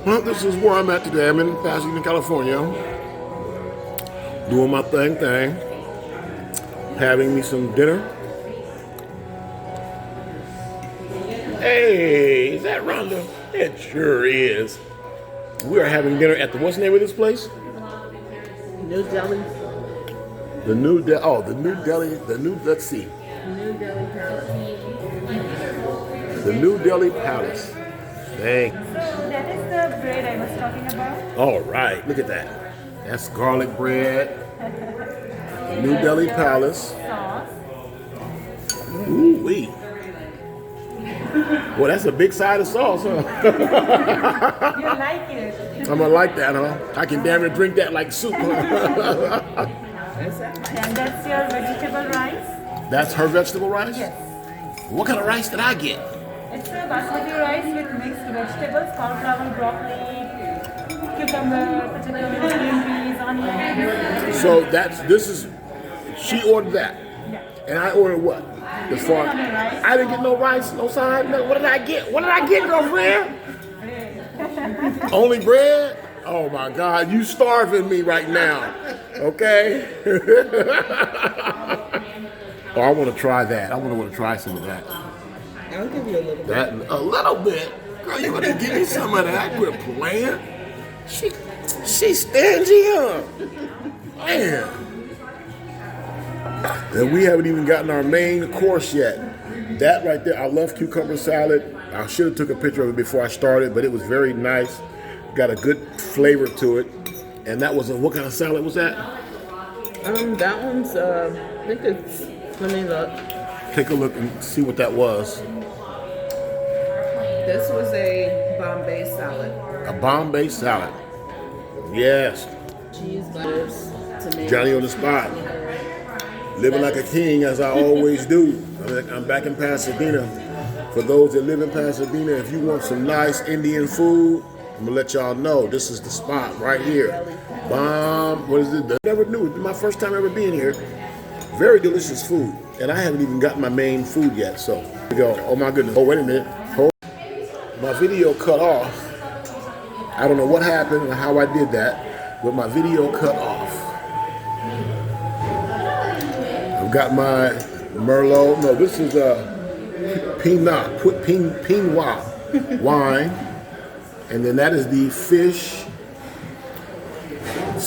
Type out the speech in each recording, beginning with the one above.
Well, this is where I'm at today. I'm in Pasadena, California, doing my thing, having me some dinner. Hey, is that Rhonda? It sure is. We are having dinner at what's the name of this place? New Delhi. The New Delhi, let's see. New Delhi Palace. The New Delhi Palace. Thank you. So that is the bread I was talking about. All right, look at that. That's garlic bread. The New Delhi Palace. Sauce. Ooh wee. Well, that's a big side of sauce, huh? You like it? I'm gonna like that, huh? I can damn near drink that like soup, huh? And that's your vegetable rice? That's her vegetable rice? Yes. What kind of rice did I get? It's a basmati rice with mixed vegetables, cauliflower, broccoli, cucumber, potato, green peas, onions. So she ordered that. Yeah. And I ordered what? As far I didn't get no rice, no side, no. What did I get? What did I get, girlfriend? Only bread? Oh my God, you starving me right now. Okay? Oh, I want to try that. I want to try some of that. I'll give you a little bit. That a little bit. Girl, you gonna give me some of that? Quit playing. She's stingy, huh? Man. And we haven't even gotten our main course yet. That right there, I love cucumber salad. I should have took a picture of it before I started, but it was very nice. Got a good flavor to it. And that was what kind of salad was that? That one's, I think it's, let me look. Take a look and see what that was. This was a Bombay salad. A Bombay salad. Yes. Cheese, lettuce, tomato. Johnny on the spot. Living like a king, as I always do. I'm back in Pasadena. For those that live in Pasadena, if you want some nice Indian food, I'm gonna let y'all know this is the spot right here. What is it? I never knew. It's my first time ever being here. Very delicious food, and I haven't even gotten my main food yet. So here we go. Oh my goodness. Oh wait a minute. Hold. My video cut off. I don't know what happened and how I did that, but my video cut off. I've got my Merlot. No, this is Pinot wine. And then that is the fish.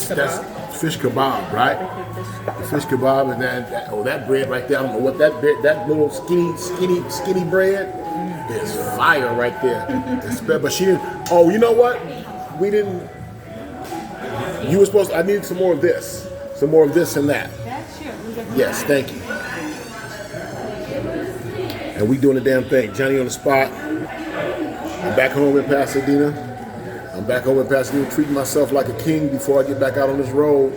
That's fish kebab, right? The fish kebab, and that bread right there. I don't know what that little skinny bread is fire right there. But she didn't. Oh, you know what? We didn't. You were supposed to. I needed some more of this and that. Yeah, sure. Yes, thank you. And we doing the damn thing. Johnny on the spot. I'm back home in Pasadena. Treating myself like a king before I get back out on this road.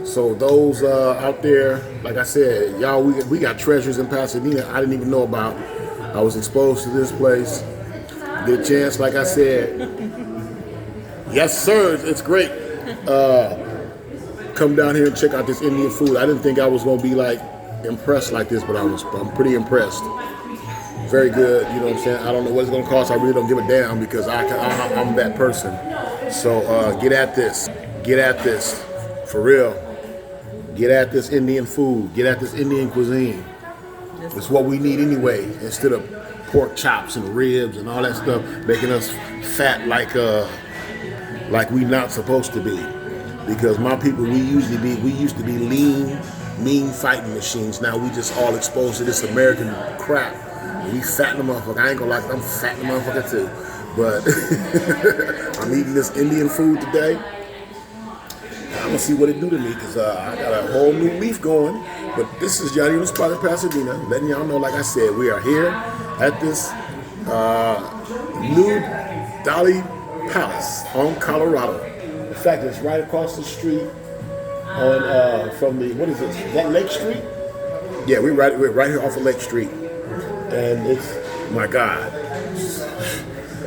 So those out there, like I said, y'all, we got treasures in Pasadena I didn't even know about. I was exposed to this place. Get a chance, like I said. Yes, sir, it's great. Come down here and check out this Indian food. I didn't think I was gonna be like impressed like this, but I'm pretty impressed. Very good, you know what I'm saying? I don't know what it's gonna cost. I really don't give a damn because I'm that person. So get at this, for real. Get at this Indian food. Get at this Indian cuisine. It's what we need anyway. Instead of pork chops and ribs and all that stuff, making us fat like we not supposed to be. Because my people, we used to be lean, mean fighting machines. Now we just all exposed to this American crap. We fatten the motherfucker. I ain't gonna lie, I'm fatting the motherfucker too. But I'm eating this Indian food today. I'm gonna see what it do to me because I got a whole new leaf going. But this is Johnny on the spot in Pasadena, letting y'all know, like I said, we are here at this New Delhi Palace on Colorado. In fact, it's right across the street from the, what is it? Is that Lake Street? Yeah, we're right here off of Lake Street. And it's, my God,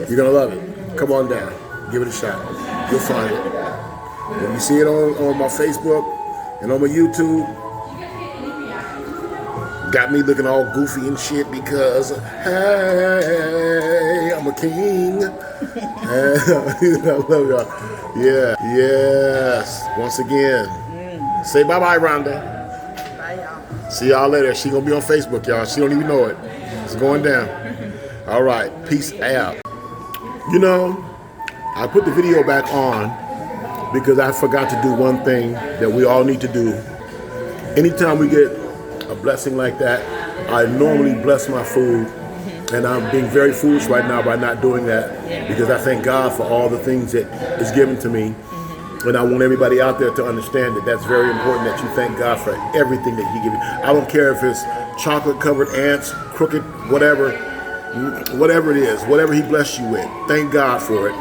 you're gonna love it. Come on down, give it a shot. You'll find it. When you see it on my Facebook and on my YouTube, got me looking all goofy and shit because, hey, I'm a king. I love y'all. Yeah, yes. Once again, say bye-bye, Rhonda. Bye, y'all. See y'all later. She gonna be on Facebook, y'all. She don't even know it. It's going down. All right, peace out. You know, I put the video back on because I forgot to do one thing that we all need to do. Anytime we get a blessing like that, I normally bless my food. And I'm being very foolish right now by not doing that because I thank God for all the things that is given to me. And I want everybody out there to understand that that's very important, that you thank God for everything that He gives you. I don't care if it's chocolate-covered ants, crooked, whatever it is, whatever He blessed you with. Thank God for it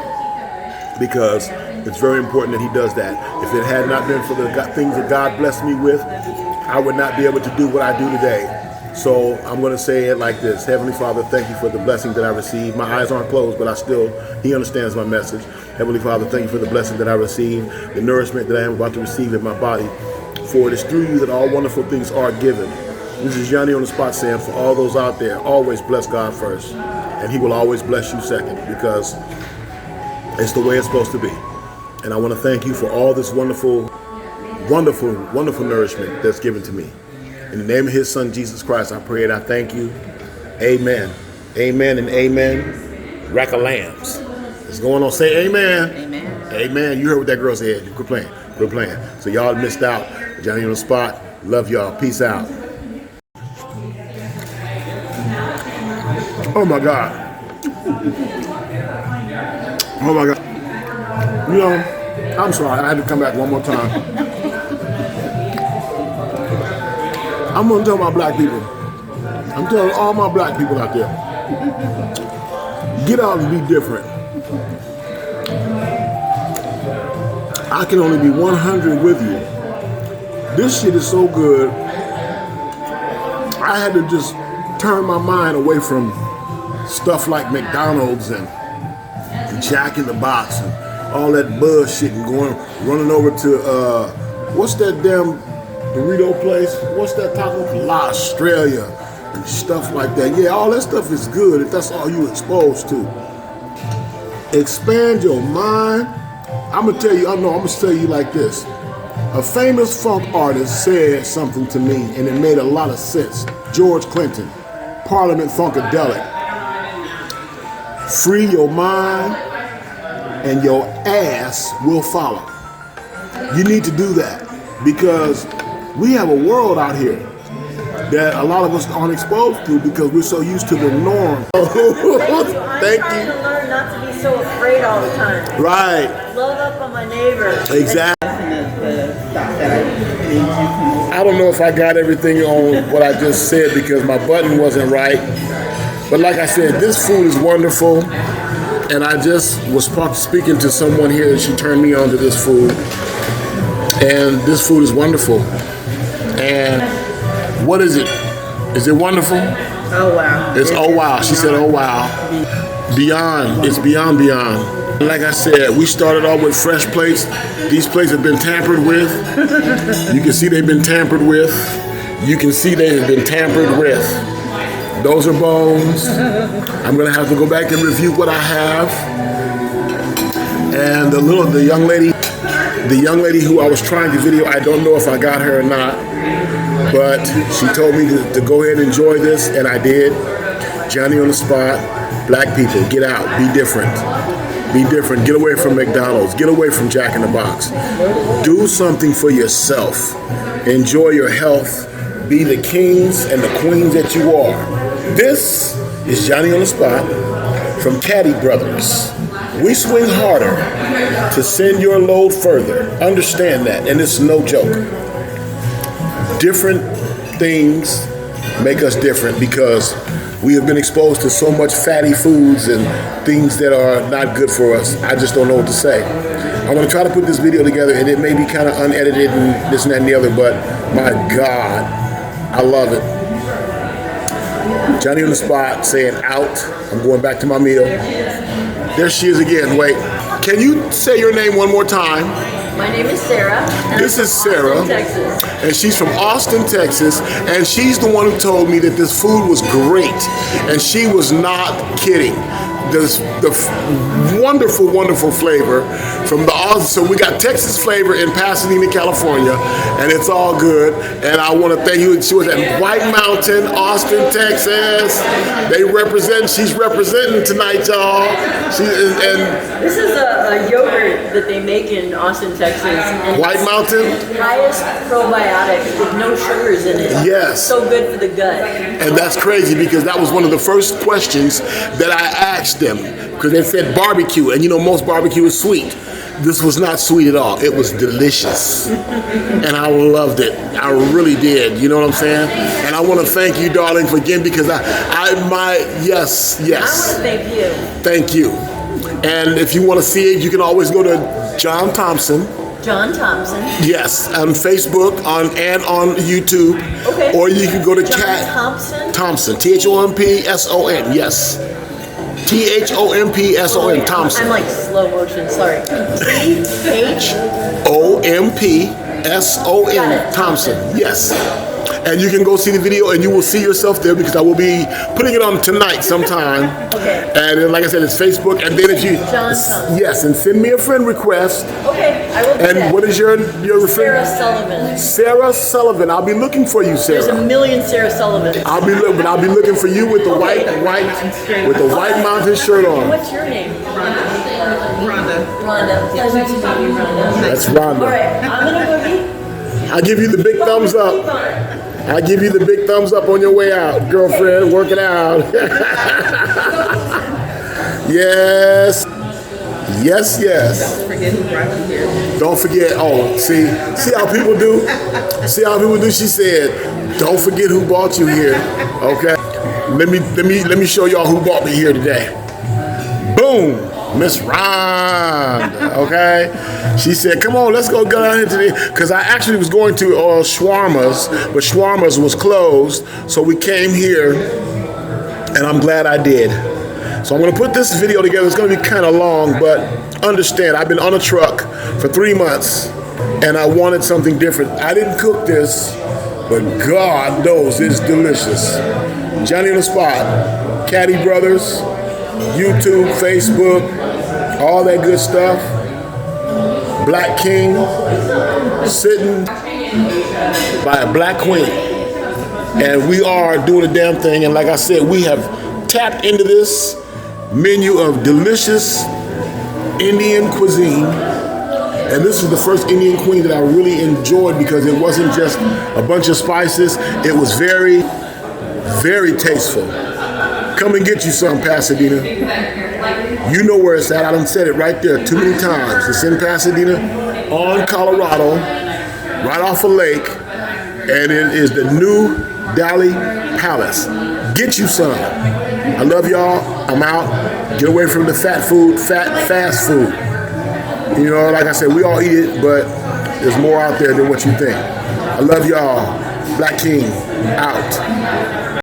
because it's very important that He does that. If it had not been for the things that God blessed me with, I would not be able to do what I do today. So I'm going to say it like this. Heavenly Father, thank you for the blessing that I received. My eyes aren't closed, but He understands my message. Heavenly Father, thank you for the blessing that I received, the nourishment that I am about to receive in my body. For it is through you that all wonderful things are given. This is Johnny on the Spot saying, for all those out there, always bless God first. And He will always bless you second because it's the way it's supposed to be. And I want to thank you for all this wonderful, wonderful, wonderful nourishment that's given to me. In the name of His Son, Jesus Christ, I pray and I thank you. Amen. Amen and amen. Rack of lambs. It's going on. Say amen. Amen. Amen. You heard what that girl said. Quit playing. Quit playing. So y'all missed out. Johnny on the Spot. Love y'all. Peace out. Oh my God. Oh my God. You know, I'm sorry. I had to come back one more time. I'm going to tell my black people. I'm telling all my black people out there. Get out and be different. I can only be 100 with you. This shit is so good. I had to just turn my mind away from stuff like McDonald's and Jack in the Box and all that bullshit and running over to, what's that damn burrito place? What's that taco? La Australia and stuff like that. Yeah, all that stuff is good if that's all you're exposed to. Expand your mind. I'm gonna tell you like this. A famous funk artist said something to me and it made a lot of sense. George Clinton, Parliament Funkadelic. Free your mind and your ass will follow. You need to do that because we have a world out here that a lot of us aren't exposed to because we're so used to the norm. Thank I'm trying you. to learn not to be so afraid all the time. Right. Love up on my neighbors. Exactly. I don't know if I got everything on what I just said because my button wasn't right. But like I said, this food is wonderful. And I just was speaking to someone here and she turned me on to this food. And this food is wonderful. And what is it? Is it wonderful? Oh, wow. It's oh wow. She said oh wow. Beyond. It's beyond. Like I said, we started off with fresh plates. These plates have been tampered with. You can see they've been tampered with. You can see they have been tampered with. Those are bones. I'm gonna have to go back and review what I have. And the young lady who I was trying to video, I don't know if I got her or not, but she told me to go ahead and enjoy this, and I did. Johnny on the Spot. Black people, get out, be different. Be different. Get away from McDonald's. Get away from Jack in the Box. Do something for yourself. Enjoy your health. Be the kings and the queens that you are. This is Johnny on the Spot from Caddy Brothers. We swing harder to send your load further. Understand that, and it's no joke. Different things make us different because we have been exposed to so much fatty foods and things that are not good for us. I just don't know what to say. I'm going to try to put this video together, and it may be kind of unedited and this and that and the other, but my God, I love it. Johnny on the Spot saying out. I'm going back to my meal. There she is again. Wait. Can you say your name one more time? My name is Sarah. And This I'm is from Sarah. Austin, Texas. And she's from Austin, Texas, and she's the one who told me that this food was great, and she was not kidding. wonderful, wonderful flavor from so we got Texas flavor in Pasadena, California, and it's all good. And I want to thank you. She was at White Mountain, Austin, Texas. She's representing tonight, y'all. This is a yogurt that they make in Austin, Texas. And White Mountain? Highest probiotic with no sugars in it. Yes. So good for the gut. And that's crazy because that was one of the first questions that I asked them because they said barbecue, and you know most barbecue is sweet. This was not sweet at all. It was delicious. And I loved it. I really did. You know what I'm saying? And I want to thank you, darling, for again because yes. I want to thank you. Thank you. And if you want to see it, you can always go to John Thompson. John Thompson. Yes, on Facebook and on YouTube. Okay. Or you can go to John Cat Thompson. Thompson. THOMPSON. Yes. THOMPSON. Thompson. I'm like slow motion. Sorry. OMPSON. Thompson. Yes. And you can go see the video and you will see yourself there because I will be putting it on tonight sometime. Okay. And then, like I said, it's Facebook. And then if you... John Thompson. Yes, and send me a friend request. Okay, I will do And that. what is your friend? Sarah Sullivan. Sarah Sullivan. I'll be looking for you, There's a Sarah. million Sarah Sullivans. I'll be looking for you with the white mountain shirt on. What's your name? Rhonda. Rhonda. Pleasure to meet you, Rhonda. That's All Rhonda. right, I'm gonna go eat. I give you the big thumbs up. I give you the big thumbs up on your way out, girlfriend. Work it out. Yes. Yes, yes. Don't forget who brought you here. Don't forget. Oh, see how people do? See how people do? She said, don't forget who brought you here. Okay. Let me show y'all who brought me here today. Boom. Miss Rhonda, okay? She said, come on, let's go down here today. Because I actually was going to Shawarma's, but Shawarma's was closed. So we came here, and I'm glad I did. So I'm going to put this video together. It's going to be kind of long, but understand, I've been on a truck for 3 months, and I wanted something different. I didn't cook this, but God knows it's delicious. Johnny on the Spot, Caddy Brothers, YouTube, Facebook, all that good stuff. Black King, sitting by a black queen. And we are doing a damn thing. And like I said, we have tapped into this menu of delicious Indian cuisine. And this is the first Indian cuisine that I really enjoyed because it wasn't just a bunch of spices. It was very, very tasteful. Come and get you some, Pasadena. You know where it's at. I done said it right there too many times. It's in Pasadena, on Colorado, right off a lake, and it is the New Dali Palace. Get you some. I love y'all. I'm out. Get away from the fast food. You know, like I said, we all eat it, but there's more out there than what you think. I love y'all. Black King, out.